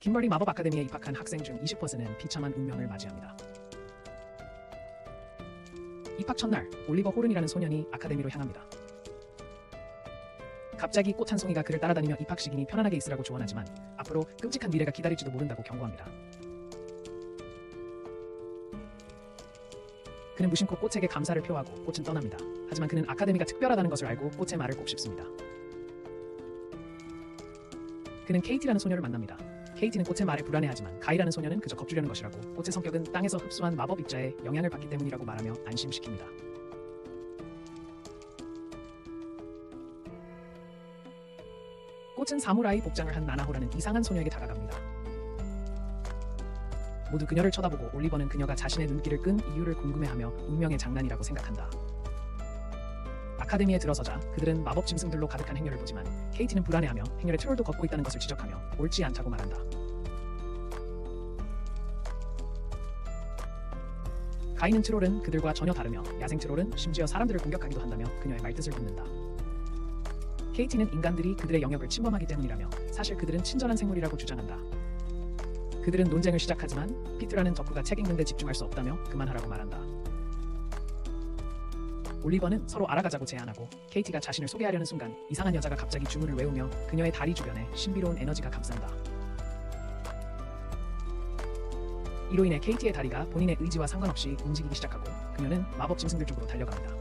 김멀리 마법 아카데미에 입학한 학생 중 20%는 비참한 운명을 맞이합니다. 입학 첫날, 올리버 호른이라는 소년이 아카데미로 향합니다. 갑자기 꽃 한 송이가 그를 따라다니며 입학식이니 편안하게 있으라고 조언하지만 앞으로 끔찍한 미래가 기다릴지도 모른다고 경고합니다. 그는 무심코 꽃에게 감사를 표하고 꽃은 떠납니다. 하지만 그는 아카데미가 특별하다는 것을 알고 꽃의 말을 꼭 씹습니다. 그는 케이티라는 소녀를 만납니다. 케이티는 꽃의 말에 불안해하지만 가이라는 소녀는 그저 겁주려는 것이라고, 꽃의 성격은 땅에서 흡수한 마법 입자에 영향을 받기 때문이라고 말하며 안심시킵니다. 꽃은 사무라이 복장을 한 나나호라는 이상한 소녀에게 다가갑니다. 모두 그녀를 쳐다보고 올리버는 그녀가 자신의 눈길을 끈 이유를 궁금해하며 운명의 장난이라고 생각한다. 아카데미에 들어서자 그들은 마법 짐승들로 가득한 행렬을 보지만 케이티는 불안해하며 행렬에 트롤도 걷고 있다는 것을 지적하며 옳지 않다고 말한다. 가이는 트롤은 그들과 전혀 다르며 야생 트롤은 심지어 사람들을 공격하기도 한다며 그녀의 말뜻을 묻는다. 케이티는 인간들이 그들의 영역을 침범하기 때문이라며 사실 그들은 친절한 생물이라고 주장한다. 그들은 논쟁을 시작하지만 피트라는 덕후가 책 읽는 데 집중할 수 없다며 그만하라고 말한다. 올리버는 서로 알아가자고 제안하고 케이티가 자신을 소개하려는 순간 이상한 여자가 갑자기 주문을 외우며 그녀의 다리 주변에 신비로운 에너지가 감싼다. 이로 인해 케이티의 다리가 본인의 의지와 상관없이 움직이기 시작하고 그녀는 마법 짐승들 쪽으로 달려갑니다.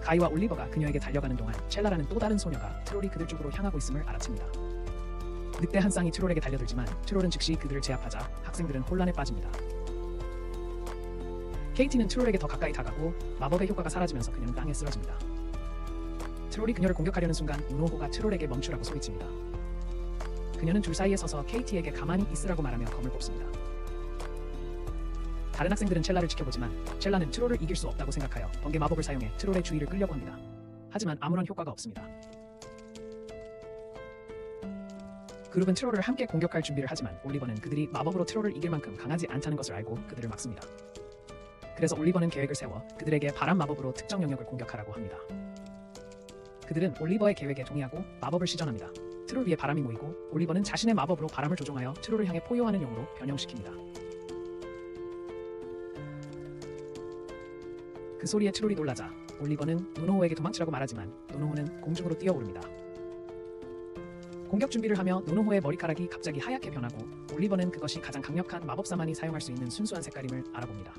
가이와 올리버가 그녀에게 달려가는 동안 첼라라는 또 다른 소녀가 트롤이 그들 쪽으로 향하고 있음을 알아챕니다. 늑대 한 쌍이 트롤에게 달려들지만 트롤은 즉시 그들을 제압하자 학생들은 혼란에 빠집니다. 케이티는 트롤에게 더 가까이 다가고 마법의 효과가 사라지면서 그녀는 땅에 쓰러집니다. 트롤이 그녀를 공격하려는 순간 우노호가 트롤에게 멈추라고 소리칩니다. 그녀는 줄 사이에 서서 케이티에게 가만히 있으라고 말하며 검을 뽑습니다. 다른 학생들은 첼라를 지켜보지만 첼라는 트롤을 이길 수 없다고 생각하여 번개 마법을 사용해 트롤의 주의를 끌려고 합니다. 하지만 아무런 효과가 없습니다. 그룹은 트롤을 함께 공격할 준비를 하지만 올리버는 그들이 마법으로 트롤을 이길 만큼 강하지 않다는 것을 알고 그들을 막습니다. 그래서 올리버는 계획을 세워 그들에게 바람 마법으로 특정 영역을 공격하라고 합니다. 그들은 올리버의 계획에 동의하고 마법을 시전합니다. 트롤 위에 바람이 모이고 올리버는 자신의 마법으로 바람을 조종하여 트롤을 향해 포효하는 용으로 변형시킵니다. 그 소리에 트롤이 놀라자 올리버는 노노호에게 도망치라고 말하지만 노노호는 공중으로 뛰어오릅니다. 공격 준비를 하며 노노호의 머리카락이 갑자기 하얗게 변하고 올리버는 그것이 가장 강력한 마법사만이 사용할 수 있는 순수한 색깔임을 알아봅니다.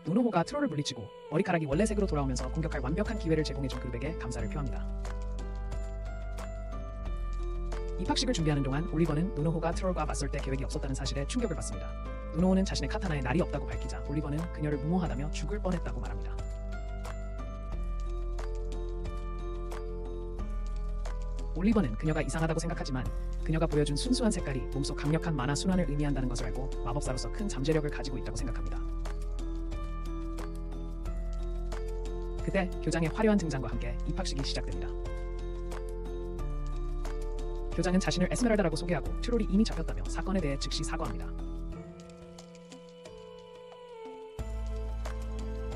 노노호가 트롤을 물리치고 머리카락이 원래 색으로 돌아오면서 공격할 완벽한 기회를 제공해준 그룹에게 감사를 표합니다. 입학식을 준비하는 동안 올리버는 노노호가 트롤과 맞설 때 계획이 없었다는 사실에 충격을 받습니다. 노노호는 자신의 카타나에 날이 없다고 밝히자 올리버는 그녀를 무모하다며 죽을 뻔했다고 말합니다. 올리버는 그녀가 이상하다고 생각하지만 그녀가 보여준 순수한 색깔이 몸속 강력한 만화 순환을 의미한다는 것을 알고 마법사로서 큰 잠재력을 가지고 있다고 생각합니다. 그때 교장의 화려한 등장과 함께 입학식이 시작됩니다. 교장은 자신을 에스메랄다라고 소개하고 트롤이 이미 잡혔다며 사건에 대해 즉시 사과합니다.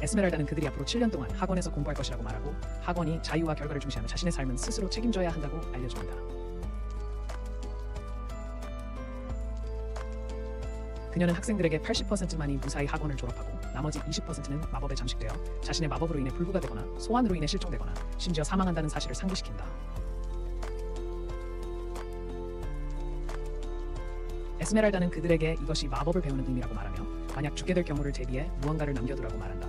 에스메랄다는 그들이 앞으로 7년 동안 학원에서 공부할 것이라고 말하고 학원이 자유와 결과를 중시하며 자신의 삶은 스스로 책임져야 한다고 알려줍니다. 그녀는 학생들에게 80%만이 무사히 학원을 졸업하고 나머지 20%는 마법에 잠식되어 자신의 마법으로 인해 불구가 되거나 소환으로 인해 실종되거나 심지어 사망한다는 사실을 상기시킨다. 에스메랄다는 그들에게 이것이 마법을 배우는 의미라고 말하며 만약 죽게 될 경우를 대비해 무언가를 남겨두라고 말한다.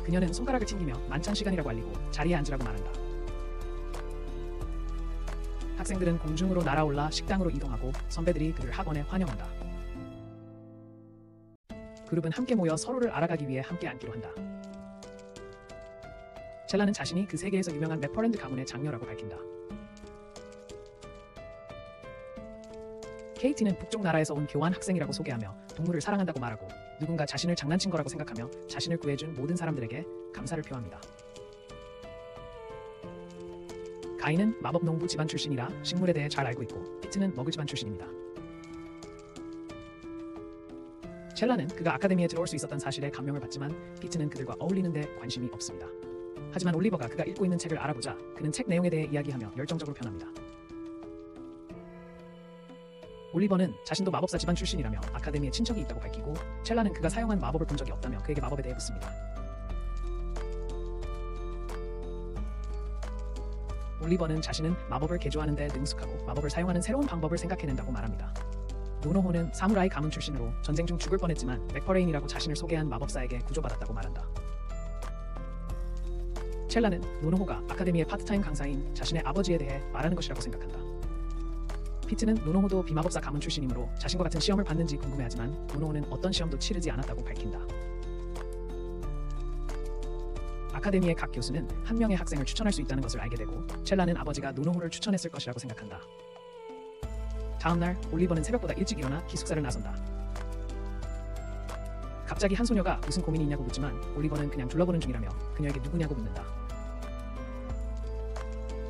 그녀는 손가락을 튕기며 만찬 시간이라고 알리고 자리에 앉으라고 말한다. 학생들은 공중으로 날아올라 식당으로 이동하고 선배들이 그들 학원에 환영한다. 그룹은 함께 모여 서로를 알아가기 위해 함께 앉기로 한다. 첼라는 자신이 그 세계에서 유명한 메퍼랜드 가문의 장녀라고 밝힌다. 케이티는 북쪽 나라에서 온 교환 학생이라고 소개하며 동물을 사랑한다고 말하고 누군가 자신을 장난친 거라고 생각하며 자신을 구해준 모든 사람들에게 감사를 표합니다. 가이는 마법농부 집안 출신이라 식물에 대해 잘 알고 있고 피트는 머글 집안 출신입니다. 첼라는 그가 아카데미에 들어올 수 있었던 사실에 감명을 받지만 피트는 그들과 어울리는 데 관심이 없습니다. 하지만 올리버가 그가 읽고 있는 책을 알아보자 그는 책 내용에 대해 이야기하며 열정적으로 변합니다. 올리버는 자신도 마법사 집안 출신이라며 아카데미에 친척이 있다고 밝히고, 첼라는 그가 사용한 마법을 본 적이 없다며 그에게 마법에 대해 묻습니다. 올리버는 자신은 마법을 개조하는 데 능숙하고 마법을 사용하는 새로운 방법을 생각해낸다고 말합니다. 노노호는 사무라이 가문 출신으로 전쟁 중 죽을 뻔했지만 맥퍼레인이라고 자신을 소개한 마법사에게 구조받았다고 말한다. 첼라는 노노호가 아카데미의 파트타임 강사인 자신의 아버지에 대해 말하는 것이라고 생각한다. 피트는 노노호도 비마법사 가문 출신이므로 자신과 같은 시험을 받는지 궁금해하지만 노노호는 어떤 시험도 치르지 않았다고 밝힌다. 아카데미의 각 교수는 한 명의 학생을 추천할 수 있다는 것을 알게 되고, 첼라는 아버지가 노노호를 추천했을 것이라고 생각한다. 다음날 올리버는 새벽보다 일찍 일어나 기숙사를 나선다. 갑자기 한 소녀가 무슨 고민이 있냐고 묻지만 올리버는 그냥 둘러보는 중이라며 그녀에게 누구냐고 묻는다.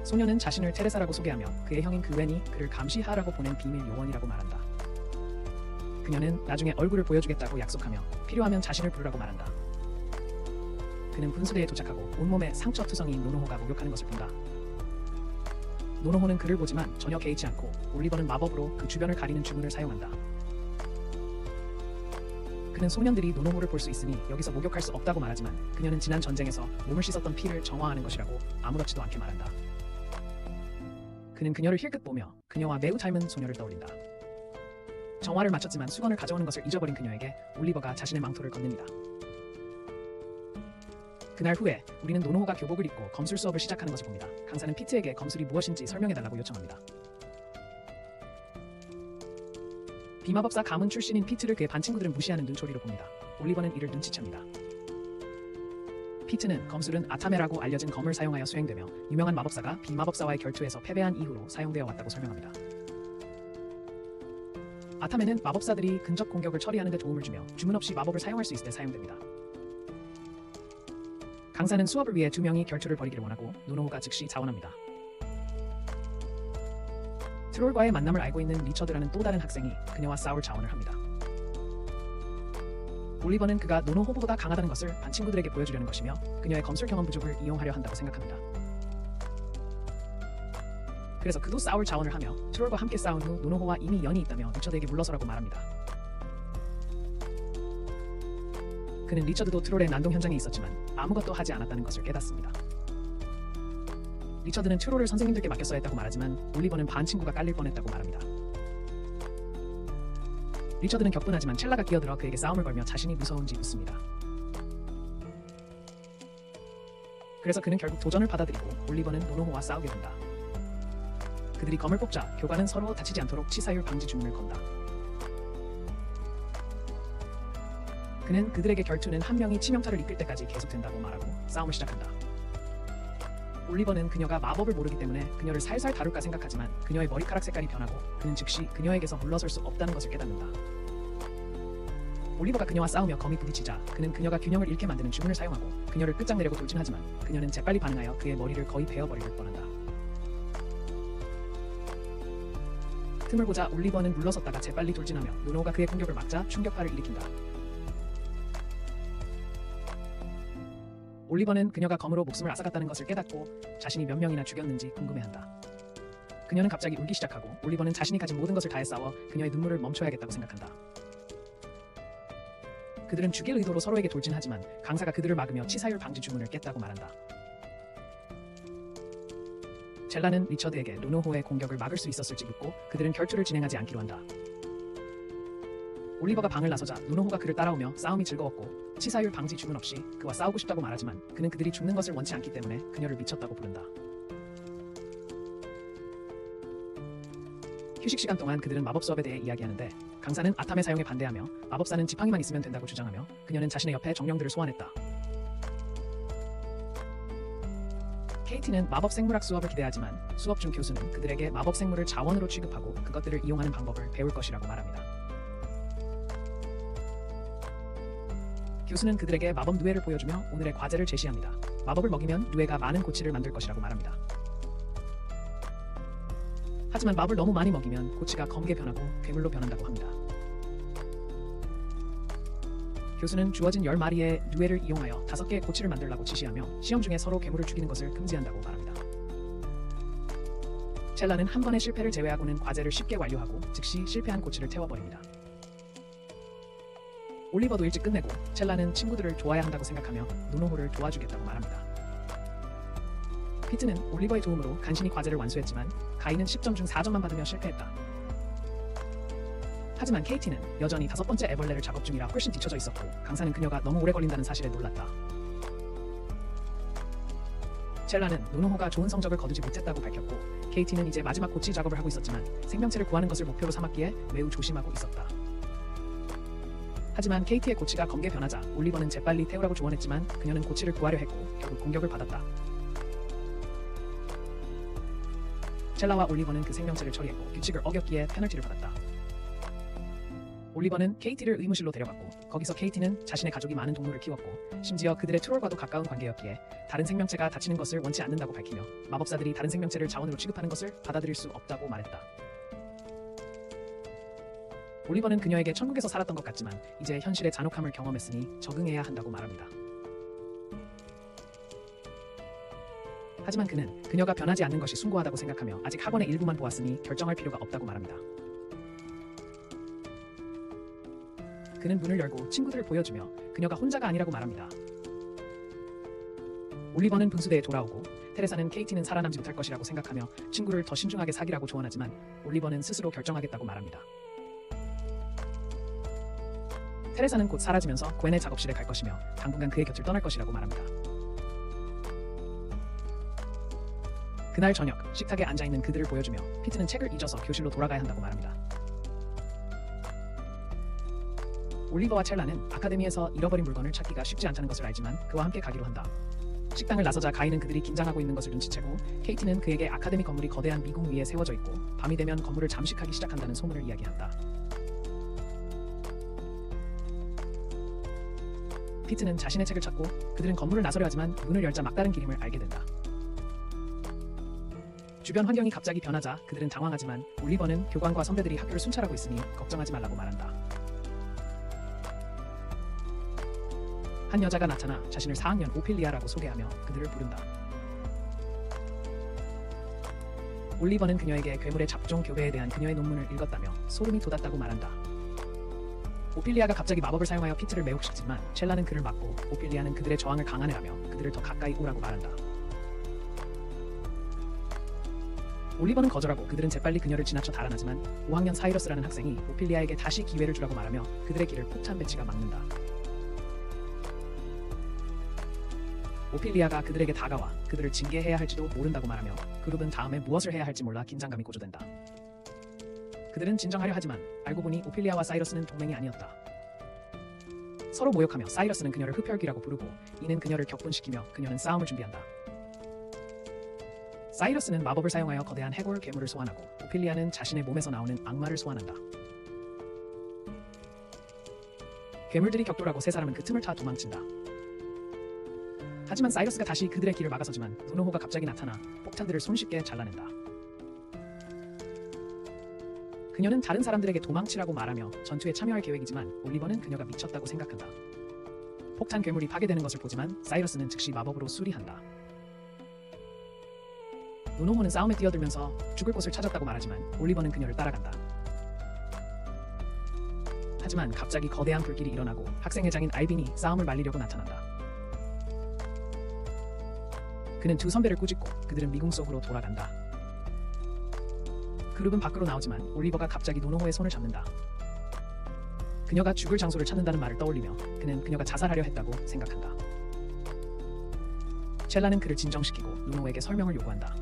소녀는 자신을 테레사라고 소개하며 그의 형인 그웬이 그를 감시하라고 보낸 비밀 요원이라고 말한다. 그녀는 나중에 얼굴을 보여주겠다고 약속하며 필요하면 자신을 부르라고 말한다. 그는 분수대에 도착하고 온몸에 상처 투성이인 노노호가 목욕하는 것을 본다. 노노호는 그를 보지만 전혀 개의치 않고 올리버는 마법으로 그 주변을 가리는 주문을 사용한다. 그는 소년들이 노노호를 볼 수 있으니 여기서 목욕할 수 없다고 말하지만 그녀는 지난 전쟁에서 몸을 씻었던 피를 정화하는 것이라고 아무렇지도 않게 말한다. 그는 그녀를 힐끗 보며 그녀와 매우 닮은 소녀를 떠올린다. 정화를 마쳤지만 수건을 가져오는 것을 잊어버린 그녀에게 올리버가 자신의 망토를 건넵니다. 그날 후에 우리는 노노호가 교복을 입고 검술 수업을 시작하는 것을 봅니다. 강사는 피트에게 검술이 무엇인지 설명해달라고 요청합니다. 비마법사 가문 출신인 피트를 그의 반 친구들은 무시하는 눈초리로 봅니다. 올리버는 이를 눈치챕니다. 피트는 검술은 아타메라고 알려진 검을 사용하여 수행되며 유명한 마법사가 비마법사와의 결투에서 패배한 이후로 사용되어 왔다고 설명합니다. 아타메는 마법사들이 근접 공격을 처리하는 데 도움을 주며 주문 없이 마법을 사용할 수 있을 때 사용됩니다. 강사는 수업을 위해 두 명이 결투를 벌이기를 원하고 노노호가 즉시 자원합니다. 트롤과의 만남을 알고 있는 리처드라는 또 다른 학생이 그녀와 싸울 자원을 합니다. 올리버는 그가 노노호보다 강하다는 것을 반 친구들에게 보여주려는 것이며 그녀의 검술 경험 부족을 이용하려 한다고 생각합니다. 그래서 그도 싸울 자원을 하며 트롤과 함께 싸운 후 노노호와 이미 연이 있다며 리처드에게 물러서라고 말합니다. 그는 리처드도 트롤의 난동 현장에 있었지만 아무것도 하지 않았다는 것을 깨닫습니다. 리처드는 트롤을 선생님들께 맡겼어야 했다고 말하지만 올리버는 반 친구가 깔릴 뻔했다고 말합니다. 리처드는 격분하지만 첼라가 끼어들어 그에게 싸움을 걸며 자신이 무서운지 묻습니다. 그래서 그는 결국 도전을 받아들이고 올리버는 노노호와 싸우게 된다. 그들이 검을 뽑자 교관은 서로 다치지 않도록 치사율 방지 주문을 건다. 그는 그들에게 결투는 한 명이 치명타를 입힐 때까지 계속된다고 말하고 싸움을 시작한다. 올리버는 그녀가 마법을 모르기 때문에 그녀를 살살 다룰까 생각하지만 그녀의 머리카락 색깔이 변하고 그는 즉시 그녀에게서 물러설 수 없다는 것을 깨닫는다. 올리버가 그녀와 싸우며 검이 부딪히자 그는 그녀가 균형을 잃게 만드는 주문을 사용하고 그녀를 끝장내려고 돌진하지만 그녀는 재빨리 반응하여 그의 머리를 거의 베어버릴 뻔한다. 틈을 보자 올리버는 물러섰다가 재빨리 돌진하며 노노호가 그의 공격을 막자 충격파를 일으킨다. 올리버는 그녀가 검으로 목숨을 앗아갔다는 것을 깨닫고 자신이 몇 명이나 죽였는지 궁금해한다. 그녀는 갑자기 울기 시작하고 올리버는 자신이 가진 모든 것을 다해 싸워 그녀의 눈물을 멈춰야겠다고 생각한다. 그들은 죽일 의도로 서로에게 돌진하지만 강사가 그들을 막으며 치사율 방지 주문을 깼다고 말한다. 젤라는 리처드에게 노노호의 공격을 막을 수 있었을지 묻고 그들은 결투를 진행하지 않기로 한다. 올리버가 방을 나서자 노노호가 그를 따라오며 싸움이 즐거웠고 치사율 방지 주문 없이 그와 싸우고 싶다고 말하지만 그는 그들이 죽는 것을 원치 않기 때문에 그녀를 미쳤다고 부른다. 휴식 시간 동안 그들은 마법 수업에 대해 이야기하는데 강사는 아탐의 사용에 반대하며 마법사는 지팡이만 있으면 된다고 주장하며 그녀는 자신의 옆에 정령들을 소환했다. 케이티는 마법 생물학 수업을 기대하지만 수업 중 교수는 그들에게 마법 생물을 자원으로 취급하고 그것들을 이용하는 방법을 배울 것이라고 말합니다. 교수는 그들에게 마법 누에를 보여주며 오늘의 과제를 제시합니다. 마법을 먹이면 누에가 많은 고치를 만들 것이라고 말합니다. 하지만 마법을 너무 많이 먹이면 고치가 검게 변하고 괴물로 변한다고 합니다. 교수는 주어진 10마리의 누에를 이용하여 5개의 고치를 만들라고 지시하며 시험 중에 서로 괴물을 죽이는 것을 금지한다고 말합니다. 첼라는 한 번의 실패를 제외하고는 과제를 쉽게 완료하고 즉시 실패한 고치를 태워버립니다. 올리버도 일찍 끝내고 첼라는 친구들을 도와야 한다고 생각하며 누노호를 도와주겠다고 말합니다. 피트는 올리버의 도움으로 간신히 과제를 완수했지만 가인은 10점 중 4점만 받으며 실패했다. 하지만 케이티는 여전히 5번째 애벌레를 작업 중이라 훨씬 뒤처져 있었고 강사는 그녀가 너무 오래 걸린다는 사실에 놀랐다. 첼라는 누노호가 좋은 성적을 거두지 못했다고 밝혔고 케이티는 이제 마지막 고치 작업을 하고 있었지만 생명체를 구하는 것을 목표로 삼았기에 매우 조심하고 있었다. 하지만 케이티의 고치가 검게 변하자 올리버는 재빨리 태우라고 조언했지만 그녀는 고치를 구하려 했고 결국 공격을 받았다. 첼라와 올리버는 그 생명체를 처리했고 규칙을 어겼기에 페널티를 받았다. 올리버는 케이티를 의무실로 데려갔고 거기서 케이티는 자신의 가족이 많은 동물을 키웠고 심지어 그들의 트롤과도 가까운 관계였기에 다른 생명체가 다치는 것을 원치 않는다고 밝히며 마법사들이 다른 생명체를 자원으로 취급하는 것을 받아들일 수 없다고 말했다. 올리버는 그녀에게 천국에서 살았던 것 같지만 이제 현실의 잔혹함을 경험했으니 적응해야 한다고 말합니다. 하지만 그는 그녀가 변하지 않는 것이 숭고하다고 생각하며 아직 학원의 일부만 보았으니 결정할 필요가 없다고 말합니다. 그는 문을 열고 친구들을 보여주며 그녀가 혼자가 아니라고 말합니다. 올리버는 분수대에 돌아오고 테레사는 케이티는 살아남지 못할 것이라고 생각하며 친구를 더 신중하게 사귀라고 조언하지만 올리버는 스스로 결정하겠다고 말합니다. 테레사는 곧 사라지면서 gwen의 작업실에 갈 것이며 당분간 그의 곁을 떠날 것이라고 말합니다. 그날 저녁 식탁에 앉아있는 그들을 보여주며 피트는 책을 잊어서 교실로 돌아가야 한다고 말합니다. 올리버와 첼라는 아카데미에서 잃어버린 물건을 찾기가 쉽지 않다는 것을 알지만 그와 함께 가기로 한다. 식당을 나서자 가인은 그들이 긴장하고 있는 것을 눈치채고 케이티는 그에게 아카데미 건물이 거대한 미궁 위에 세워져 있고 밤이 되면 건물을 잠식하기 시작한다는 소문을 이야기한다. 피트는 자신의 책을 찾고 그들은 건물을 나서려 하지만 문을 열자 막다른 길임을 알게 된다. 주변 환경이 갑자기 변하자 그들은 당황하지만 올리버는 교관과 선배들이 학교를 순찰하고 있으니 걱정하지 말라고 말한다. 한 여자가 나타나 자신을 4학년 오피리아라고 소개하며 그들을 부른다. 올리버는 그녀에게 괴물의 잡종 교배에 대한 그녀의 논문을 읽었다며 소름이 돋았다고 말한다. 오피리아가 갑자기 마법을 사용하여 피트를 매혹시키지만 첼라는 그를 막고 오피리아는 그들의 저항을 강화하며 그들을 더 가까이 오라고 말한다. 올리버는 거절하고 그들은 재빨리 그녀를 지나쳐 달아나지만 5학년 사이러스라는 학생이 오피리아에게 다시 기회를 주라고 말하며 그들의 길을 폭탄 배치가 막는다. 오피리아가 그들에게 다가와 그들을 징계해야 할지도 모른다고 말하며 그룹은 다음에 무엇을 해야 할지 몰라 긴장감이 고조된다. 그들은 진정하려 하지만 알고 보니 오피리아와 사이러스는 동맹이 아니었다. 서로 모욕하며 사이러스는 그녀를 흡혈귀라고 부르고 이는 그녀를 격분시키며 그녀는 싸움을 준비한다. 사이러스는 마법을 사용하여 거대한 해골 괴물을 소환하고 오피리아는 자신의 몸에서 나오는 악마를 소환한다. 괴물들이 격돌하고 세 사람은 그 틈을 타 도망친다. 하지만 사이러스가 다시 그들의 길을 막아서지만 누노호가 갑자기 나타나 폭탄들을 손쉽게 잘라낸다. 그녀는 다른 사람들에게 도망치라고 말하며 전투에 참여할 계획이지만 올리버는 그녀가 미쳤다고 생각한다. 폭탄 괴물이 파괴되는 것을 보지만 사이러스는 즉시 마법으로 수리한다. 누노호는 싸움에 뛰어들면서 죽을 곳을 찾았다고 말하지만 올리버는 그녀를 따라간다. 하지만 갑자기 거대한 불길이 일어나고 학생회장인 알빈이 싸움을 말리려고 나타난다. 그는 두 선배를 꾸짖고 그들은 미궁 속으로 돌아간다. 그룹은 밖으로 나오지만 올리버가 갑자기 노노호의 손을 잡는다. 그녀가 죽을 장소를 찾는다는 말을 떠올리며 그는 그녀가 자살하려 했다고 생각한다. 첼라는 그를 진정시키고 노노호에게 설명을 요구한다.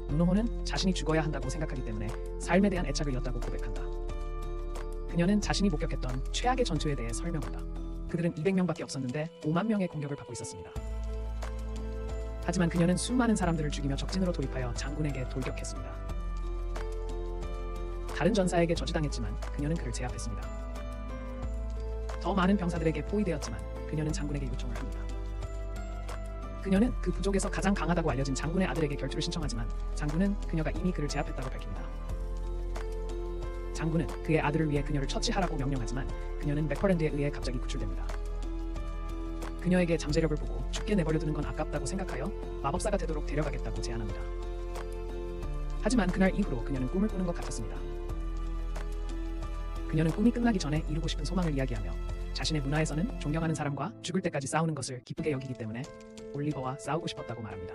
노노호는 자신이 죽어야 한다고 생각하기 때문에 삶에 대한 애착을 였다고 고백한다. 그녀는 자신이 목격했던 최악의 전투에 대해 설명한다. 그들은 200명밖에 없었는데 5만 명의 공격을 받고 있었습니다. 하지만 그녀는 수많은 사람들을 죽이며 적진으로 돌입하여 장군에게 돌격했습니다. 다른 전사에게 저주당했지만 그녀는 그를 제압했습니다. 더 많은 병사들에게 포위되었지만 그녀는 장군에게 요청을 합니다. 그녀는 그 부족에서 가장 강하다고 알려진 장군의 아들에게 결투를 신청하지만 장군은 그녀가 이미 그를 제압했다고 밝힙니다. 장군은 그의 아들을 위해 그녀를 처치하라고 명령하지만 그녀는 맥퍼랜드에 의해 갑자기 구출됩니다. 그녀에게 잠재력을 보고 죽게 내버려두는 건 아깝다고 생각하여 마법사가 되도록 데려가겠다고 제안합니다. 하지만 그날 이후로 그녀는 꿈을 꾸는 것 같았습니다. 그녀는 꿈이 끝나기 전에 이루고 싶은 소망을 이야기하며 자신의 문화에서는 존경하는 사람과 죽을 때까지 싸우는 것을 기쁘게 여기기 때문에 올리버와 싸우고 싶었다고 말합니다.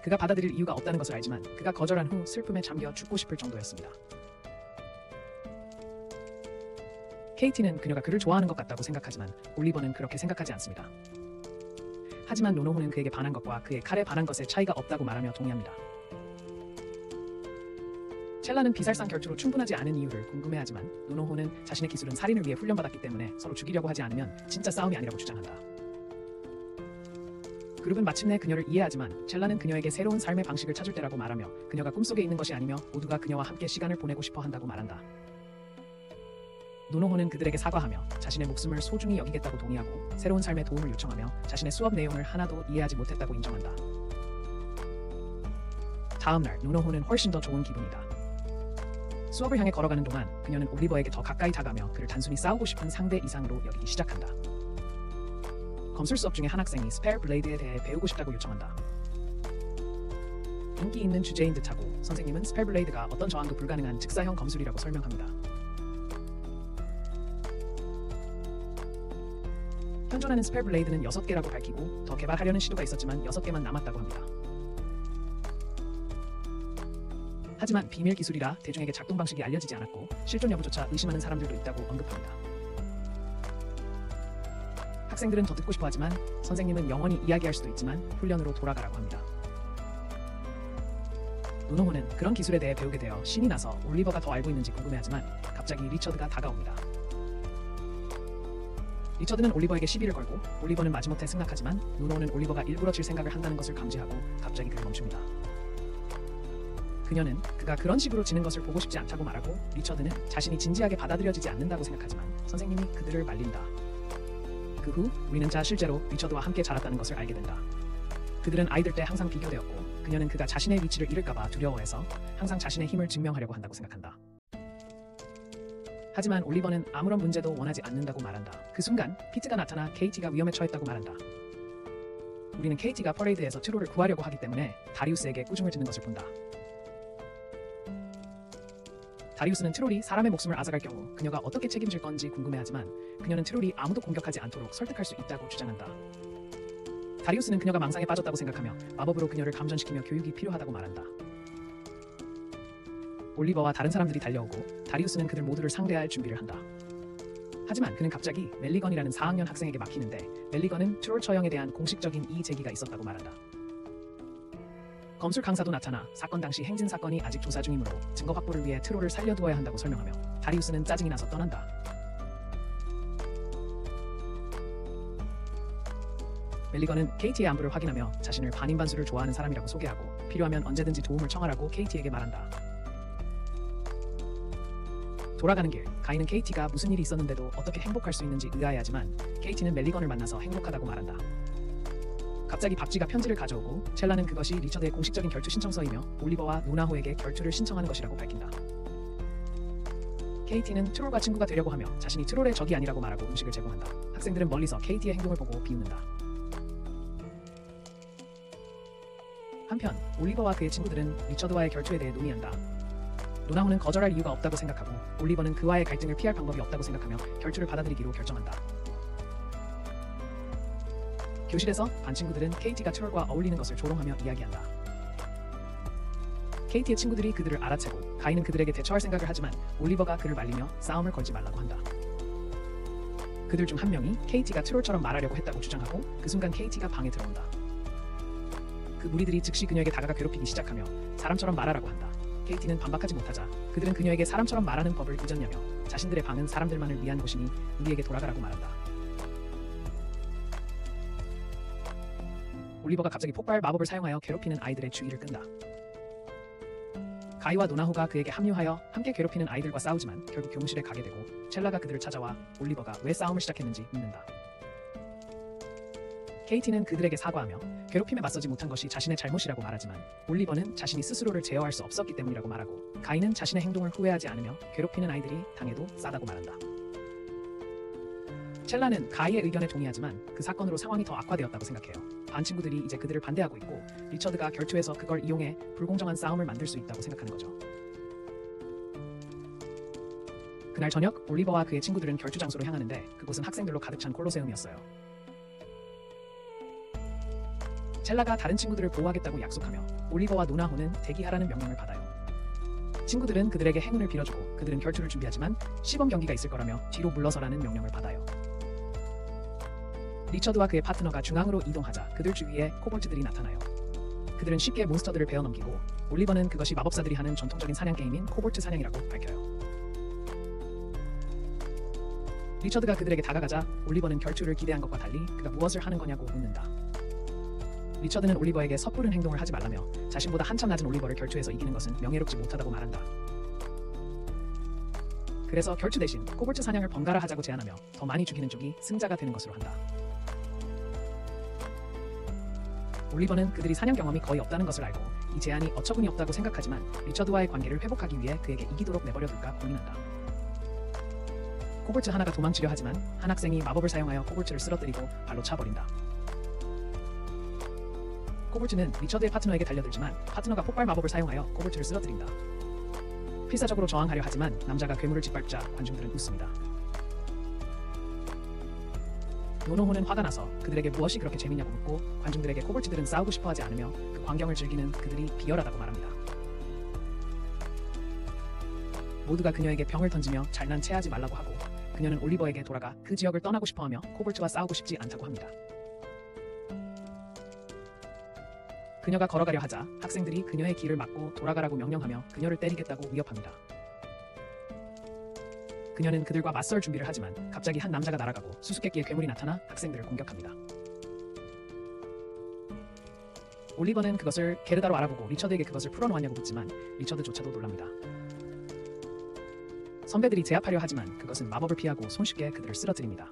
그가 받아들일 이유가 없다는 것을 알지만 그가 거절한 후 슬픔에 잠겨 죽고 싶을 정도였습니다. 케이티는 그녀가 그를 좋아하는 것 같다고 생각하지만 올리버는 그렇게 생각하지 않습니다. 하지만 노노호는 그에게 반한 것과 그의 칼에 반한 것에 차이가 없다고 말하며 동의합니다. 첼라는 비살상 결투로 충분하지 않은 이유를 궁금해하지만 노노호는 자신의 기술은 살인을 위해 훈련받았기 때문에 서로 죽이려고 하지 않으면 진짜 싸움이 아니라고 주장한다. 그룹은 마침내 그녀를 이해하지만 첼라는 그녀에게 새로운 삶의 방식을 찾을 때라고 말하며 그녀가 꿈속에 있는 것이 아니며 모두가 그녀와 함께 시간을 보내고 싶어 한다고 말한다. 노노호는 그들에게 사과하며 자신의 목숨을 소중히 여기겠다고 동의하고 새로운 삶에 도움을 요청하며 자신의 수업 내용을 하나도 이해하지 못했다고 인정한다. 다음날 노노호는 훨씬 더 좋은 기분이다. 수업을 향해 걸어가는 동안 그녀는 올리버에게 더 가까이 다가가며 그를 단순히 싸우고 싶은 상대 이상으로 여기기 시작한다. 검술 수업 중에 한 학생이 스페어 블레이드에 대해 배우고 싶다고 요청한다. 인기 있는 주제인 듯하고 선생님은 스페어 블레이드가 어떤 저항도 불가능한 즉사형 검술이라고 설명합니다. 현존하는 스페어 블레이드는 6개라고 밝히고 더 개발하려는 시도가 있었지만 6개만 남았다고 합니다. 하지만 비밀 기술이라 대중에게 작동 방식이 알려지지 않았고 실존 여부조차 의심하는 사람들도 있다고 언급합니다. 학생들은 더 듣고 싶어 하지만 선생님은 영원히 이야기할 수도 있지만 훈련으로 돌아가라고 합니다. 노노호는 그런 기술에 대해 배우게 되어 신이 나서 올리버가 더 알고 있는지 궁금해하지만 갑자기 리처드가 다가옵니다. 리처드는 올리버에게 시비를 걸고 올리버는 마지못해 승낙하지만 노노호는 올리버가 일부러 질 생각을 한다는 것을 감지하고 갑자기 그를 멈춥니다. 그녀는 그가 그런 식으로 지는 것을 보고 싶지 않다고 말하고 리처드는 자신이 진지하게 받아들여지지 않는다고 생각하지만 선생님이 그들을 말린다. 그 후 우리는 실제로 리처드와 함께 자랐다는 것을 알게 된다. 그들은 아이들 때 항상 비교되었고 그녀는 그가 자신의 위치를 잃을까봐 두려워해서 항상 자신의 힘을 증명하려고 한다고 생각한다. 하지만 올리버는 아무런 문제도 원하지 않는다고 말한다. 그 순간 피트가 나타나 케이티가 위험에 처했다고 말한다. 우리는 케이티가 퍼레이드에서 트롤을 구하려고 하기 때문에 다리우스에게 꾸중을 듣는 것을 본다. 다리우스는 트롤이 사람의 목숨을 앗아갈 경우 그녀가 어떻게 책임질 건지 궁금해하지만 그녀는 트롤이 아무도 공격하지 않도록 설득할 수 있다고 주장한다. 다리우스는 그녀가 망상에 빠졌다고 생각하며 마법으로 그녀를 감전시키며 교육이 필요하다고 말한다. 올리버와 다른 사람들이 달려오고 다리우스는 그들 모두를 상대할 준비를 한다. 하지만 그는 갑자기 멜리건이라는 4학년 학생에게 막히는데 멜리건은 트롤 처형에 대한 공식적인 이의 제기가 있었다고 말한다. 검술 강사도 나타나 사건 당시 행진 사건이 아직 조사 중이므로 증거 확보를 위해 트롤을 살려두어야 한다고 설명하며 다리우스는 짜증이 나서 떠난다. 멜리건은 케이티의 안부를 확인하며 자신을 반인반수를 좋아하는 사람이라고 소개하고 필요하면 언제든지 도움을 청하라고 케이티에게 말한다. 돌아가는 길, 가인은 케이티가 무슨 일이 있었는데도 어떻게 행복할 수 있는지 의아해하지만 케이티는 멜리건을 만나서 행복하다고 말한다. 갑자기 박쥐가 편지를 가져오고 첼라는 그것이 리처드의 공식적인 결투 신청서이며 올리버와 노나호에게 결투를 신청하는 것이라고 밝힌다. 케이티는 트롤과 친구가 되려고 하며 자신이 트롤의 적이 아니라고 말하고 음식을 제공한다. 학생들은 멀리서 케이티의 행동을 보고 비웃는다. 한편 올리버와 그의 친구들은 리처드와의 결투에 대해 논의한다. 노나호는 거절할 이유가 없다고 생각하고 올리버는 그와의 갈등을 피할 방법이 없다고 생각하며 결투를 받아들이기로 결정한다. 교실에서 반 친구들은 케이티가 트롤과 어울리는 것을 조롱하며 이야기한다. 케이티의 친구들이 그들을 알아채고 가인은 그들에게 대처할 생각을 하지만 올리버가 그를 말리며 싸움을 걸지 말라고 한다. 그들 중 한 명이 케이티가 트롤처럼 말하려고 했다고 주장하고 그 순간 케이티가 방에 들어온다. 그 무리들이 즉시 그녀에게 다가가 괴롭히기 시작하며 사람처럼 말하라고 한다. 케이티는 반박하지 못하자 그들은 그녀에게 사람처럼 말하는 법을 잊었냐며 자신들의 방은 사람들만을 위한 곳이니 우리에게 돌아가라고 말한다. 올리버가 갑자기 폭발 마법을 사용하여 괴롭히는 아이들의 주의를 끈다. 가이와 노나호가 그에게 합류하여 함께 괴롭히는 아이들과 싸우지만 결국 교무실에 가게 되고 첼라가 그들을 찾아와 올리버가 왜 싸움을 시작했는지 묻는다. 케이티는 그들에게 사과하며 괴롭힘에 맞서지 못한 것이 자신의 잘못이라고 말하지만 올리버는 자신이 스스로를 제어할 수 없었기 때문이라고 말하고 가이는 자신의 행동을 후회하지 않으며 괴롭히는 아이들이 당해도 싸다고 말한다. 첼라는 가이의 의견에 동의하지만 그 사건으로 상황이 더 악화되었다고 생각해요. 반 친구들이 이제 그들을 반대하고 있고 리처드가 결투에서 그걸 이용해 불공정한 싸움을 만들 수 있다고 생각하는 거죠. 그날 저녁 올리버와 그의 친구들은 결투 장소로 향하는데 그곳은 학생들로 가득 찬 콜로세움이었어요. 첼라가 다른 친구들을 보호하겠다고 약속하며 올리버와 노나호는 대기하라는 명령을 받아요. 친구들은 그들에게 행운을 빌어주고 그들은 결투를 준비하지만 시범 경기가 있을 거라며 뒤로 물러서라는 명령을 받아요. 리처드와 그의 파트너가 중앙으로 이동하자 그들 주위에 코볼트들이 나타나요. 그들은 쉽게 몬스터들을 베어넘기고 올리버는 그것이 마법사들이 하는 전통적인 사냥 게임인 코볼트 사냥이라고 밝혀요. 리처드가 그들에게 다가가자 올리버는 결투를 기대한 것과 달리 그가 무엇을 하는 거냐고 묻는다. 리처드는 올리버에게 섣부른 행동을 하지 말라며 자신보다 한참 낮은 올리버를 결투에서 이기는 것은 명예롭지 못하다고 말한다. 그래서 결투 대신 코볼트 사냥을 번갈아 하자고 제안하며 더 많이 죽이는 쪽이 승자가 되는 것으로 한다. 올리버는 그들이 사냥 경험이 거의 없다는 것을 알고 이 제안이 어처구니 없다고 생각하지만 리처드와의 관계를 회복하기 위해 그에게 이기도록 내버려둘까 고민한다. 코볼트 하나가 도망치려 하지만 한 학생이 마법을 사용하여 코볼트를 쓰러뜨리고 발로 차버린다. 코볼트는 리처드의 파트너에게 달려들지만 파트너가 폭발 마법을 사용하여 코볼트를 쓰러뜨린다. 필사적으로 저항하려 하지만 남자가 괴물을 짓밟자 관중들은 웃습니다. 노노호는 화가 나서 그들에게 무엇이 그렇게 재밌냐고 묻고 관중들에게 코볼트들은 싸우고 싶어하지 않으며 그 광경을 즐기는 그들이 비열하다고 말합니다. 모두가 그녀에게 병을 던지며 잘난 체하지 말라고 하고 그녀는 올리버에게 돌아가 그 지역을 떠나고 싶어하며 코볼트와 싸우고 싶지 않다고 합니다. 그녀가 걸어가려 하자 학생들이 그녀의 길을 막고 돌아가라고 명령하며 그녀를 때리겠다고 위협합니다. 그녀는 그들과 맞설 준비를 하지만 갑자기 한 남자가 날아가고 수수께끼의 괴물이 나타나 학생들을 공격합니다. 올리버는 그것을 게르다로 알아보고 리처드에게 그것을 풀어놓았냐고 묻지만 리처드조차도 놀랍니다. 선배들이 제압하려 하지만 그것은 마법을 피하고 손쉽게 그들을 쓰러뜨립니다.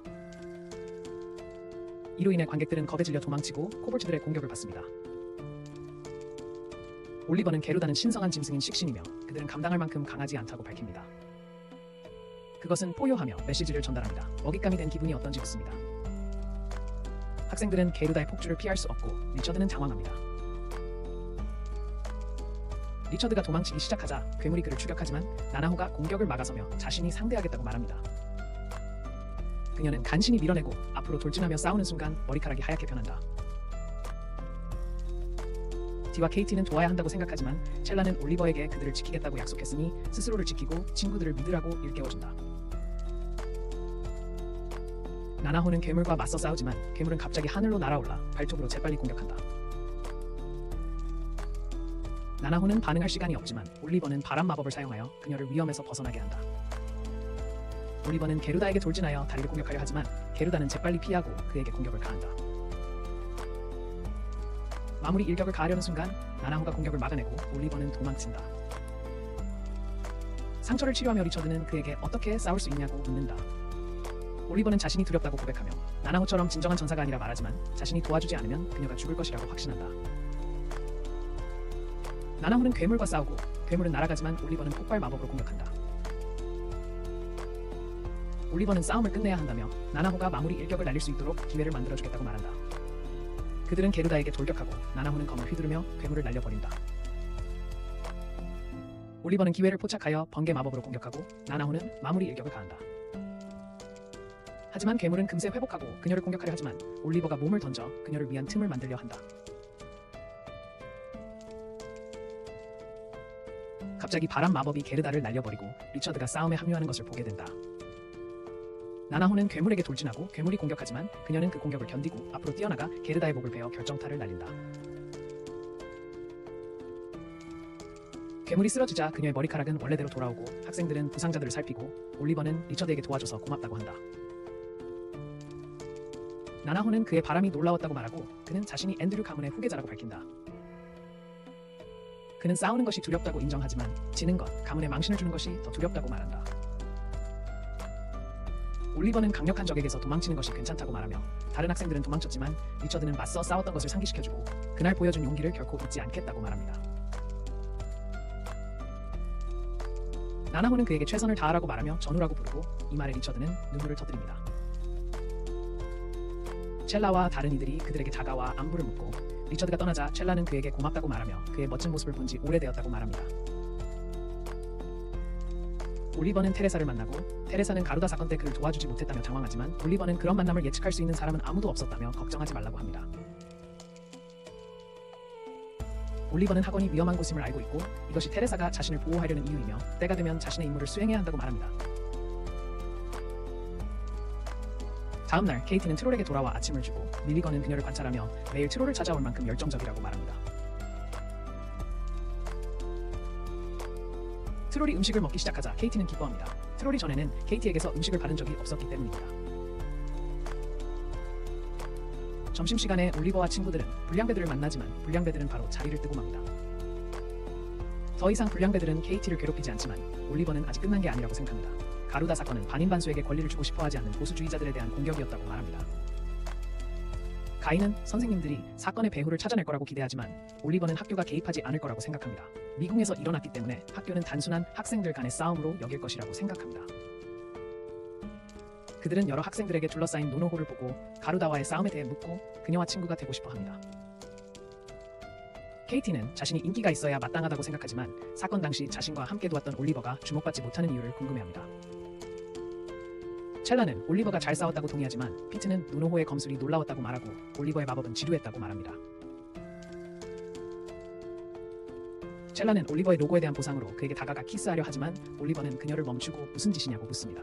이로 인해 관객들은 겁에 질려 도망치고 코볼트들의 공격을 받습니다. 올리버는 게루다는 신성한 짐승인 식신이며 그들은 감당할 만큼 강하지 않다고 밝힙니다. 그것은 포효하며 메시지를 전달합니다. 먹잇감이 된 기분이 어떤지 묻습니다. 학생들은 게루다의 폭주를 피할 수 없고 리처드는 당황합니다. 리처드가 도망치기 시작하자 괴물이 그를 추격하지만 나나호가 공격을 막아서며 자신이 상대하겠다고 말합니다. 그녀는 간신히 밀어내고 앞으로 돌진하며 싸우는 순간 머리카락이 하얗게 변한다. 디와 케이티는 도와야 한다고 생각하지만 첼라는 올리버에게 그들을 지키겠다고 약속했으니 스스로를 지키고 친구들을 믿으라고 일깨워준다. 나나호는 괴물과 맞서 싸우지만 괴물은 갑자기 하늘로 날아올라 발톱으로 재빨리 공격한다. 나나호는 반응할 시간이 없지만 올리버는 바람 마법을 사용하여 그녀를 위험에서 벗어나게 한다. 올리버는 게루다에게 돌진하여 다리를 공격하려 하지만 게루다는 재빨리 피하고 그에게 공격을 가한다. 마무리 일격을 가하려는 순간 나나호가 공격을 막아내고 올리버는 도망친다. 상처를 치료하며 리처드는 그에게 어떻게 싸울 수 있냐고 묻는다. 올리버는 자신이 두렵다고 고백하며 나나호처럼 진정한 전사가 아니라 말하지만 자신이 도와주지 않으면 그녀가 죽을 것이라고 확신한다. 나나호는 괴물과 싸우고 괴물은 날아가지만 올리버는 폭발 마법으로 공격한다. 올리버는 싸움을 끝내야 한다며 나나호가 마무리 일격을 날릴 수 있도록 기회를 만들어주겠다고 말한다. 그들은 게루다에게 돌격하고 나나호는 검을 휘두르며 괴물을 날려버린다. 올리버는 기회를 포착하여 번개 마법으로 공격하고 나나호는 마무리 일격을 가한다. 하지만 괴물은 금세 회복하고 그녀를 공격하려 하지만 올리버가 몸을 던져 그녀를 위한 틈을 만들려 한다. 갑자기 바람 마법이 게르다를 날려버리고 리처드가 싸움에 합류하는 것을 보게 된다. 나나호는 괴물에게 돌진하고 괴물이 공격하지만 그녀는 그 공격을 견디고 앞으로 뛰어나가 게르다의 목을 베어 결정타를 날린다. 괴물이 쓰러지자 그녀의 머리카락은 원래대로 돌아오고 학생들은 부상자들을 살피고 올리버는 리처드에게 도와줘서 고맙다고 한다. 나나호는 그의 바람이 놀라웠다고 말하고 그는 자신이 앤드류 가문의 후계자라고 밝힌다. 그는 싸우는 것이 두렵다고 인정하지만 지는 것, 가문에 망신을 주는 것이 더 두렵다고 말한다. 올리버는 강력한 적에게서 도망치는 것이 괜찮다고 말하며 다른 학생들은 도망쳤지만 리처드는 맞서 싸웠던 것을 상기시켜주고 그날 보여준 용기를 결코 잊지 않겠다고 말합니다. 나나호는 그에게 최선을 다하라고 말하며 전우라고 부르고 이 말에 리처드는 눈물을 터뜨립니다. 첼라와 다른 이들이 그들에게 다가와 안부를 묻고 리처드가 떠나자 첼라는 그에게 고맙다고 말하며 그의 멋진 모습을 본 지 오래되었다고 말합니다. 올리버는 테레사를 만나고 테레사는 가루다 사건 때 그를 도와주지 못했다며 당황하지만 올리버는 그런 만남을 예측할 수 있는 사람은 아무도 없었다며 걱정하지 말라고 합니다. 올리버는 학원이 위험한 곳임을 알고 있고 이것이 테레사가 자신을 보호하려는 이유이며 때가 되면 자신의 임무를 수행해야 한다고 말합니다. 다음날 케이티는 트롤에게 돌아와 아침을 주고 밀리건은 그녀를 관찰하며 매일 트롤을 찾아올 만큼 열정적이라고 말합니다. 트롤이 음식을 먹기 시작하자 케이티는 기뻐합니다. 트롤이 전에는 케이티에게서 음식을 받은 적이 없었기 때문입니다. 점심시간에 올리버와 친구들은 불량배들을 만나지만 불량배들은 바로 자리를 뜨고 맙니다. 더 이상 불량배들은 케이티를 괴롭히지 않지만 올리버는 아직 끝난 게 아니라고 생각합니다. 가루다 사건은 반인반수에게 권리를 주고 싶어하지 않는 보수주의자들에 대한 공격이었다고 말합니다. 가인은 선생님들이 사건의 배후를 찾아낼 거라고 기대하지만 올리버는 학교가 개입하지 않을 거라고 생각합니다. 미궁에서 일어났기 때문에 학교는 단순한 학생들 간의 싸움으로 여길 것이라고 생각합니다. 그들은 여러 학생들에게 둘러싸인 노노호를 보고 가루다와의 싸움에 대해 묻고 그녀와 친구가 되고 싶어 합니다. 케이티는 자신이 인기가 있어야 마땅하다고 생각하지만 사건 당시 자신과 함께 도왔던 올리버가 주목받지 못하는 이유를 궁금해합니다. 첼라는 올리버가 잘 싸웠다고 동의하지만 피트는 노노호의 검술이 놀라웠다고 말하고 올리버의 마법은 지루했다고 말합니다. 첼라는 올리버의 로고에 대한 보상으로 그에게 다가가 키스하려 하지만 올리버는 그녀를 멈추고 무슨 짓이냐고 묻습니다.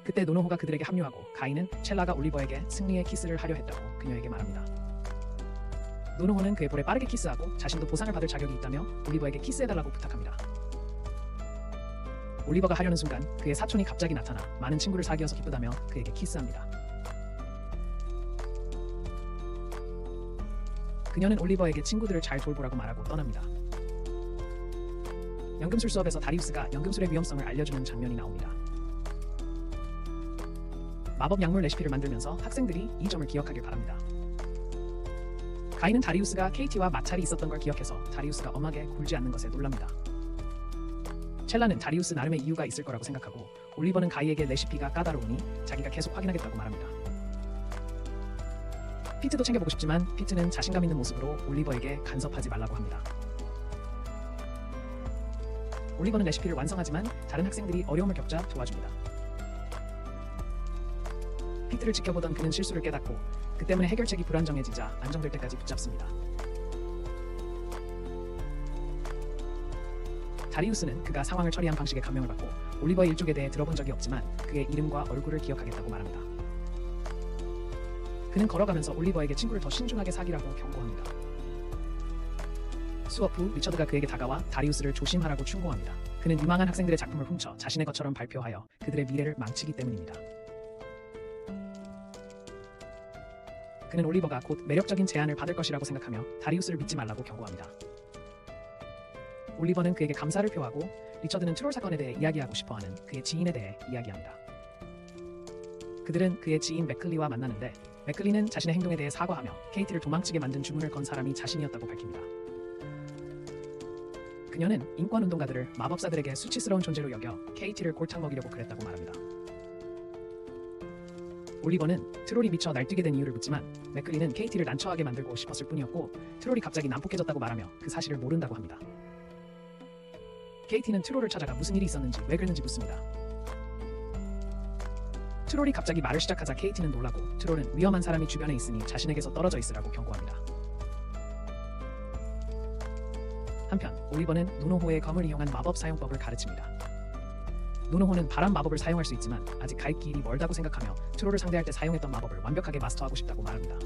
그때 노노호가 그들에게 합류하고 가인은 첼라가 올리버에게 승리의 키스를 하려 했다고 그녀에게 말합니다. 노노호는 그의 볼에 빠르게 키스하고 자신도 보상을 받을 자격이 있다며 올리버에게 키스해달라고 부탁합니다. 올리버가 하려는 순간 그의 사촌이 갑자기 나타나 많은 친구를 사귀어서 기쁘다며 그에게 키스합니다. 그녀는 올리버에게 친구들을 잘 돌보라고 말하고 떠납니다. 연금술 수업에서 다리우스가 연금술의 위험성을 알려주는 장면이 나옵니다. 마법 약물 레시피를 만들면서 학생들이 이 점을 기억하길 바랍니다. 가인은 다리우스가 케이티와 마찰이 있었던 걸 기억해서 다리우스가 엄하게 굴지 않는 것에 놀랍니다. 첼라는 다리우스 나름의 이유가 있을 거라고 생각하고 올리버는 가이에게 레시피가 까다로우니 자기가 계속 확인하겠다고 말합니다. 피트도 챙겨보고 싶지만 피트는 자신감 있는 모습으로 올리버에게 간섭하지 말라고 합니다. 올리버는 레시피를 완성하지만 다른 학생들이 어려움을 겪자 도와줍니다. 피트를 지켜보던 그는 실수를 깨닫고 그 때문에 해결책이 불안정해지자 안정될 때까지 붙잡습니다. 다리우스는 그가 상황을 처리한 방식에 감명을 받고 올리버의 일족에 대해 들어본 적이 없지만 그의 이름과 얼굴을 기억하겠다고 말합니다. 그는 걸어가면서 올리버에게 친구를 더 신중하게 사귀라고 경고합니다. 수업 후 리처드가 그에게 다가와 다리우스를 조심하라고 충고합니다. 그는 유망한 학생들의 작품을 훔쳐 자신의 것처럼 발표하여 그들의 미래를 망치기 때문입니다. 그는 올리버가 곧 매력적인 제안을 받을 것이라고 생각하며 다리우스를 믿지 말라고 경고합니다. 올리버는 그에게 감사를 표하고 리처드는 트롤 사건에 대해 이야기하고 싶어하는 그의 지인에 대해 이야기합니다. 그들은 그의 지인 맥클리와 만나는데 맥클리는 자신의 행동에 대해 사과하며 케이티를 도망치게 만든 주문을 건 사람이 자신이었다고 밝힙니다. 그녀는 인권운동가들을 마법사들에게 수치스러운 존재로 여겨 케이티를 골탕 먹이려고 그랬다고 말합니다. 올리버는 트롤이 미쳐 날뛰게 된 이유를 묻지만 맥클리는 케이티를 난처하게 만들고 싶었을 뿐이었고 트롤이 갑자기 난폭해졌다고 말하며 그 사실을 모른다고 합니다. 케이티는 트롤을 찾아가 무슨 일이 있었는지 왜 그랬는지 묻습니다. 트롤이 갑자기 말을 시작하자 케이티는 놀라고 트롤은 위험한 사람이 주변에 있으니 자신에게서 떨어져 있으라고 경고합니다. 한편 올리버는 노노호의 검을 이용한 마법 사용법을 가르칩니다. 노노호는 바람 마법을 사용할 수 있지만 아직 갈 길이 멀다고 생각하며 트롤을 상대할 때 사용했던 마법을 완벽하게 마스터하고 싶다고 말합니다.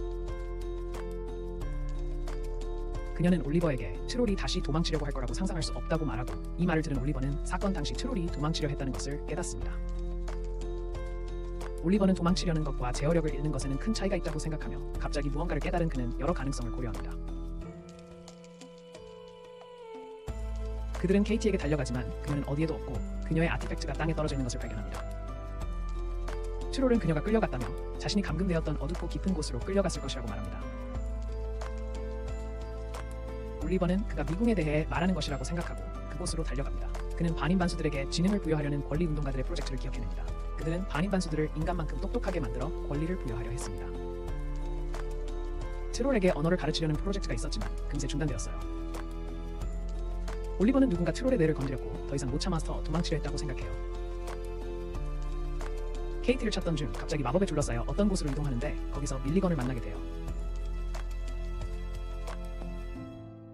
그녀는 올리버에게 트롤이 다시 도망치려고 할 거라고 상상할 수 없다고 말하고 이 말을 들은 올리버는 사건 당시 트롤이 도망치려 했다는 것을 깨닫습니다. 올리버는 도망치려는 것과 제어력을 잃는 것에는 큰 차이가 있다고 생각하며 갑자기 무언가를 깨달은 그는 여러 가능성을 고려합니다. 그들은 케이티에게 달려가지만 그녀는 어디에도 없고 그녀의 아티팩트가 땅에 떨어져 있는 것을 발견합니다. 트롤은 그녀가 끌려갔다며 자신이 감금되었던 어둡고 깊은 곳으로 끌려갔을 것이라고 말합니다. 올리버는 그가 미궁에 대해 말하는 것이라고 생각하고 그곳으로 달려갑니다. 그는 반인반수들에게 지능을 부여하려는 권리운동가들의 프로젝트를 기억해냅니다. 그들은 반인반수들을 인간만큼 똑똑하게 만들어 권리를 부여하려 했습니다. 트롤에게 언어를 가르치려는 프로젝트가 있었지만 금세 중단되었어요. 올리버는 누군가 트롤의 뇌를 건드렸고 더 이상 못 참아서 도망치려 했다고 생각해요. 케이티를 찾던 중 갑자기 마법에 둘러싸여 어떤 곳으로 이동하는데 거기서 밀리건을 만나게 돼요.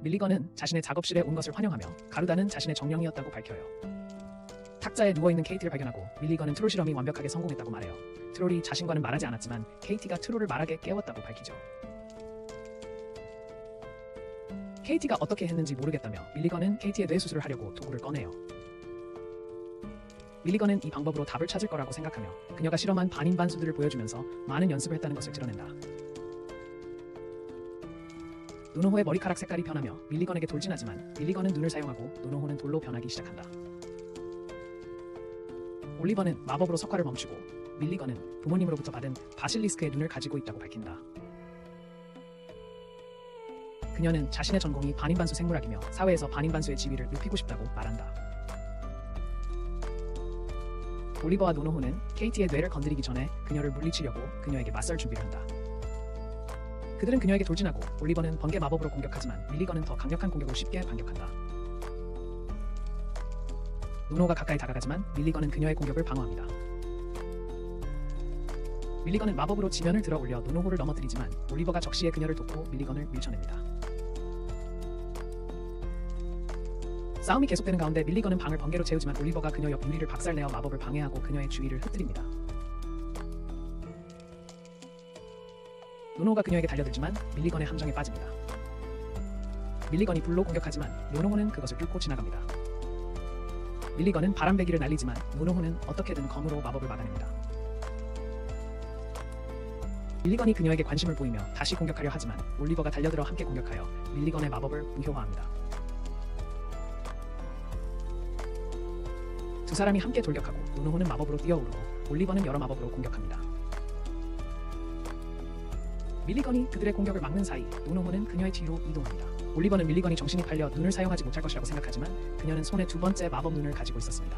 밀리건은 자신의 작업실에 온 것을 환영하며 가루다는 자신의 정령이었다고 밝혀요. 탁자에 누워있는 케이티를 발견하고 밀리건은 트롤 실험이 완벽하게 성공했다고 말해요. 트롤이 자신과는 말하지 않았지만 케이티가 트롤을 말하게 깨웠다고 밝히죠. 케이티가 어떻게 했는지 모르겠다며 밀리건은 케이티의 뇌 수술을 하려고 도구를 꺼내요. 밀리건은 이 방법으로 답을 찾을 거라고 생각하며 그녀가 실험한 반인반수들을 보여주면서 많은 연습을 했다는 것을 드러낸다. 노노호의 머리카락 색깔이 변하며 밀리건에게 돌진하지만 밀리건은 눈을 사용하고 노노호는 돌로 변하기 시작한다. 올리버는 마법으로 석화를 멈추고 밀리건은 부모님으로부터 받은 바실리스크의 눈을 가지고 있다고 밝힌다. 그녀는 자신의 전공이 반인반수 생물학이며 사회에서 반인반수의 지위를 높이고 싶다고 말한다. 올리버와 노노호는 케이티의 뇌를 건드리기 전에 그녀를 물리치려고 그녀에게 맞설 준비를 한다. 그들은 그녀에게 돌진하고 올리버는 번개 마법으로 공격하지만 밀리건은 더 강력한 공격으로 쉽게 반격한다. 노노호가 가까이 다가가지만 밀리건은 그녀의 공격을 방어합니다. 밀리건은 마법으로 지면을 들어 올려 노노호를 넘어뜨리지만 올리버가 적시에 그녀를 돕고 밀리건을 밀쳐냅니다. 싸움이 계속되는 가운데 밀리건은 방을 번개로 채우지만 올리버가 그녀 옆 유리를 박살내어 마법을 방해하고 그녀의 주위를 흩뜨립니다. 노노호가 그녀에게 달려들지만 밀리건의 함정에 빠집니다. 밀리건이 불로 공격하지만 노노호는 그것을 뚫고 지나갑니다. 밀리건은 바람배기를 날리지만 노노호는 어떻게든 검으로 마법을 막아냅니다. 밀리건이 그녀에게 관심을 보이며 다시 공격하려 하지만 올리버가 달려들어 함께 공격하여 밀리건의 마법을 무효화합니다. 두 사람이 함께 돌격하고 노노호는 마법으로 뛰어오르고 올리버는 여러 마법으로 공격합니다. 밀리건이 그들의 공격을 막는 사이 노노호는 그녀의 뒤로 이동합니다. 올리버는 밀리건이 정신이 팔려 눈을 사용하지 못할 것이라고 생각하지만 그녀는 손에 두 번째 마법 눈을 가지고 있었습니다.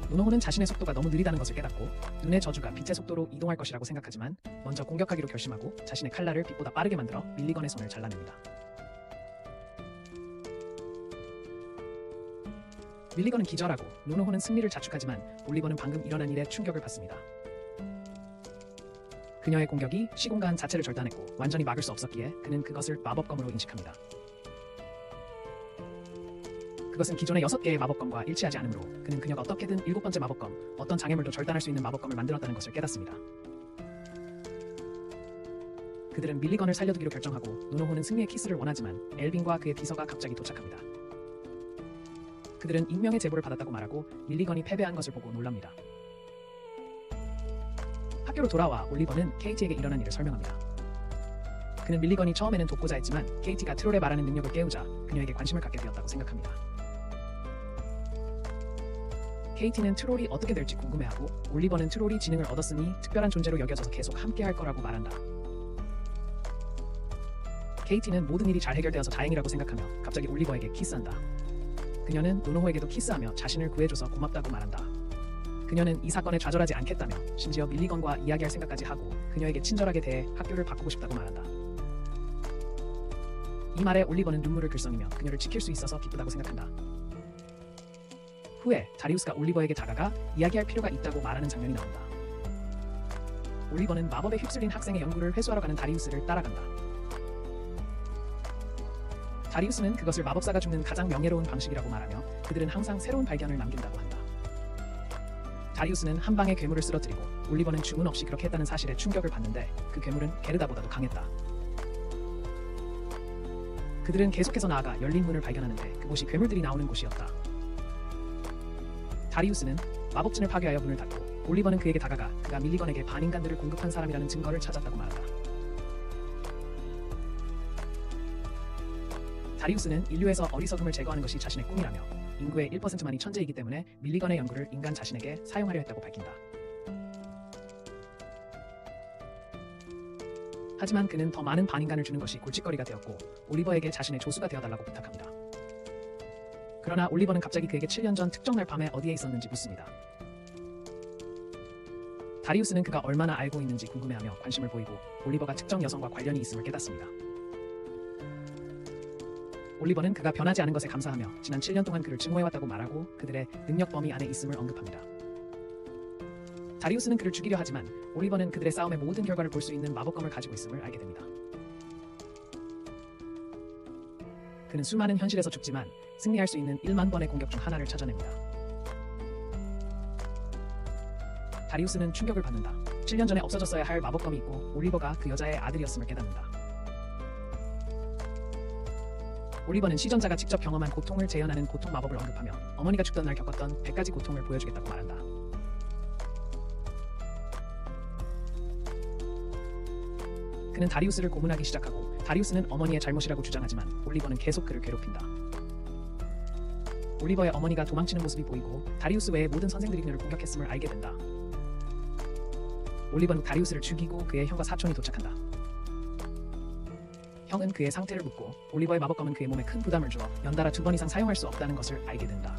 노노호는 자신의 속도가 너무 느리다는 것을 깨닫고 눈의 저주가 빛의 속도로 이동할 것이라고 생각하지만 먼저 공격하기로 결심하고 자신의 칼날을 빛보다 빠르게 만들어 밀리건의 손을 잘라냅니다. 밀리건은 기절하고 노노호는 승리를 자축하지만 올리버는 방금 일어난 일에 충격을 받습니다. 그녀의 공격이 시공간 자체를 절단했고 완전히 막을 수 없었기에 그는 그것을 마법검으로 인식합니다. 그것은 기존의 6개의 마법검과 일치하지 않으므로 그는 그녀가 어떻게든 7번째 마법검, 어떤 장애물도 절단할 수 있는 마법검을 만들었다는 것을 깨닫습니다. 그들은 밀리건을 살려두기로 결정하고 노노호는 승리의 키스를 원하지만 엘빈과 그의 비서가 갑자기 도착합니다. 그들은 익명의 제보를 받았다고 말하고 밀리건이 패배한 것을 보고 놀랍니다. 학교로 돌아와 올리버는 케이티에게 일어난 일을 설명합니다. 그는 밀리건이 처음에는 돕고자 했지만 케이티가 트롤의 말하는 능력을 깨우자 그녀에게 관심을 갖게 되었다고 생각합니다. 케이티는 트롤이 어떻게 될지 궁금해하고 올리버는 트롤이 지능을 얻었으니 특별한 존재로 여겨져서 계속 함께할 거라고 말한다. 케이티는 모든 일이 잘 해결되어서 다행이라고 생각하며 갑자기 올리버에게 키스한다. 그녀는 노노호에게도 키스하며 자신을 구해줘서 고맙다고 말한다. 그녀는 이 사건에 좌절하지 않겠다며 심지어 밀리건과 이야기할 생각까지 하고 그녀에게 친절하게 대해 학교를 바꾸고 싶다고 말한다. 이 말에 올리버는 눈물을 글썽이며 그녀를 지킬 수 있어서 기쁘다고 생각한다. 후에 다리우스가 올리버에게 다가가 이야기할 필요가 있다고 말하는 장면이 나온다. 올리버는 마법에 휩쓸린 학생의 연구를 회수하러 가는 다리우스를 따라간다. 다리우스는 그것을 마법사가 죽는 가장 명예로운 방식이라고 말하며 그들은 항상 새로운 발견을 남긴다고 한다. 다리우스는 한 방에 괴물을 쓰러뜨리고 올리버는 주문 없이 그렇게 했다는 사실에 충격을 받는데 그 괴물은 게르다보다도 강했다. 그들은 계속해서 나아가 열린 문을 발견하는데 그곳이 괴물들이 나오는 곳이었다. 다리우스는 마법진을 파괴하여 문을 닫고 올리버는 그에게 다가가 그가 밀리건에게 반인간들을 공급한 사람이라는 증거를 찾았다고 말한다. 다리우스는 인류에서 어리석음을 제거하는 것이 자신의 꿈이라며 인구의 1%만이 천재이기 때문에 밀리건의 연구를 인간 자신에게 사용하려 했다고 밝힌다. 하지만 그는 더 많은 반인간을 주는 것이 골칫거리가 되었고 올리버에게 자신의 조수가 되어달라고 부탁합니다. 그러나 올리버는 갑자기 그에게 7년 전 특정 날 밤에 어디에 있었는지 묻습니다. 다리우스는 그가 얼마나 알고 있는지 궁금해하며 관심을 보이고 올리버가 특정 여성과 관련이 있음을 깨닫습니다. 올리버는 그가 변하지 않은 것에 감사하며 지난 7년 동안 그를 증오해왔다고 말하고 그들의 능력 범위 안에 있음을 언급합니다. 다리우스는 그를 죽이려 하지만 올리버는 그들의 싸움의 모든 결과를 볼 수 있는 마법검을 가지고 있음을 알게 됩니다. 그는 수많은 현실에서 죽지만 승리할 수 있는 1만 번의 공격 중 하나를 찾아냅니다. 다리우스는 충격을 받는다. 7년 전에 없어졌어야 할 마법검이 있고 올리버가 그 여자의 아들이었음을 깨닫는다. 올리버는 시전자가 직접 경험한 고통을 재현하는 고통 마법을 언급하며 어머니가 죽던 날 겪었던 100가지 고통을 보여주겠다고 말한다. 그는 다리우스를 고문하기 시작하고 다리우스는 어머니의 잘못이라고 주장하지만 올리버는 계속 그를 괴롭힌다. 올리버의 어머니가 도망치는 모습이 보이고 다리우스 외의 모든 선생들이 그를 공격했음을 알게 된다. 올리버는 다리우스를 죽이고 그의 형과 사촌이 도착한다. 형은 그의 상태를 묻고 올리버의 마법검은 그의 몸에 큰 부담을 주어 연달아 2번 이상 사용할 수 없다는 것을 알게 된다.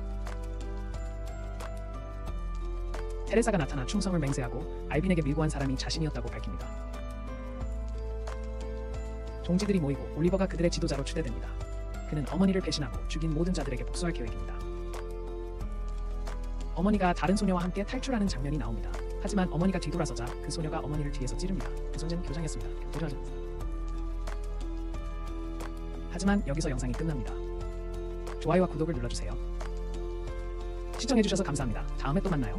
테레사가 나타나 충성을 맹세하고 알빈에게 밀고한 사람이 자신이었다고 밝힙니다. 종지들이 모이고 올리버가 그들의 지도자로 추대됩니다. 그는 어머니를 배신하고 죽인 모든 자들에게 복수할 계획입니다. 어머니가 다른 소녀와 함께 탈출하는 장면이 나옵니다. 하지만 어머니가 뒤돌아서자 그 소녀가 어머니를 뒤에서 찌릅니다. 그 소녀는 교장이었습니다. 교장이었습니다. 하지만 여기서 영상이 끝납니다. 좋아요와 구독을 눌러주세요. 시청해주셔서 감사합니다. 다음에 또 만나요.